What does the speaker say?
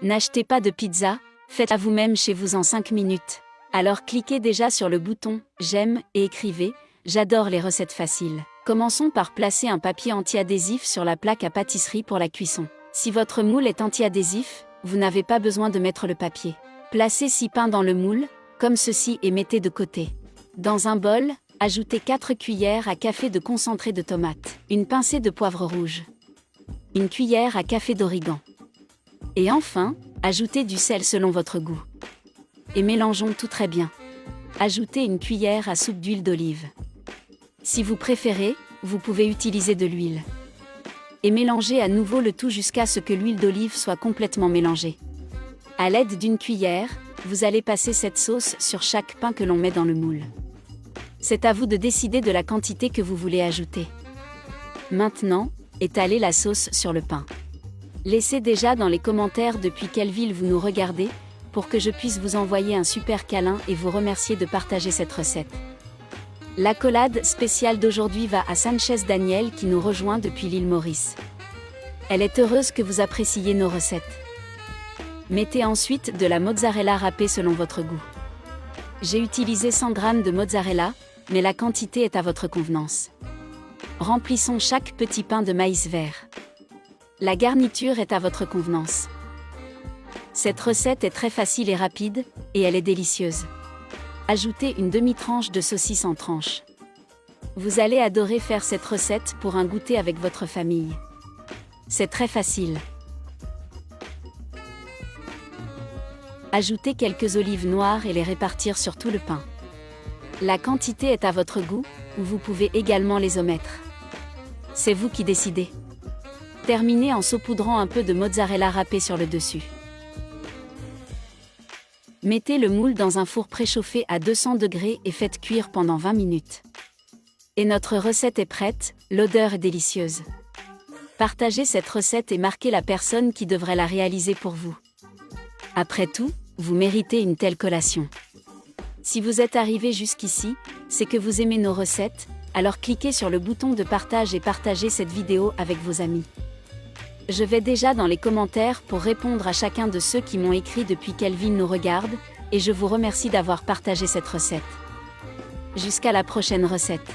N'achetez pas de pizza, faites-la vous-même chez vous en 5 minutes. Alors cliquez déjà sur le bouton « J'aime » et écrivez « J'adore les recettes faciles ». Commençons par placer un papier anti-adhésif sur la plaque à pâtisserie pour la cuisson. Si votre moule est anti-adhésif, vous n'avez pas besoin de mettre le papier. Placez 6 pains dans le moule, comme ceci et mettez de côté. Dans un bol, ajoutez 4 cuillères à café de concentré de tomate, une pincée de poivre rouge, une cuillère à café d'origan. Et enfin, ajoutez du sel selon votre goût. Et mélangeons tout très bien. Ajoutez une cuillère à soupe d'huile d'olive. Si vous préférez, vous pouvez utiliser de l'huile. Et mélangez à nouveau le tout jusqu'à ce que l'huile d'olive soit complètement mélangée. À l'aide d'une cuillère, vous allez passer cette sauce sur chaque pain que l'on met dans le moule. C'est à vous de décider de la quantité que vous voulez ajouter. Maintenant, étalez la sauce sur le pain. Laissez déjà dans les commentaires depuis quelle ville vous nous regardez, pour que je puisse vous envoyer un super câlin et vous remercier de partager cette recette. L'accolade spéciale d'aujourd'hui va à Sanchez Daniel qui nous rejoint depuis l'île Maurice. Elle est heureuse que vous appréciez nos recettes. Mettez ensuite de la mozzarella râpée selon votre goût. J'ai utilisé 100 g de mozzarella, mais la quantité est à votre convenance. Remplissons chaque petit pain de maïs vert. La garniture est à votre convenance. Cette recette est très facile et rapide, et elle est délicieuse. Ajoutez une demi-tranche de saucisse en tranches. Vous allez adorer faire cette recette pour un goûter avec votre famille. C'est très facile. Ajoutez quelques olives noires et les répartir sur tout le pain. La quantité est à votre goût, ou vous pouvez également les omettre. C'est vous qui décidez. Terminez en saupoudrant un peu de mozzarella râpée sur le dessus. Mettez le moule dans un four préchauffé à 200 degrés et faites cuire pendant 20 minutes. Et notre recette est prête, l'odeur est délicieuse. Partagez cette recette et marquez la personne qui devrait la réaliser pour vous. Après tout, vous méritez une telle collation. Si vous êtes arrivé jusqu'ici, c'est que vous aimez nos recettes, alors cliquez sur le bouton de partage et partagez cette vidéo avec vos amis. Je vais déjà dans les commentaires pour répondre à chacun de ceux qui m'ont écrit depuis quelle ville nous regarde, et je vous remercie d'avoir partagé cette recette. Jusqu'à la prochaine recette.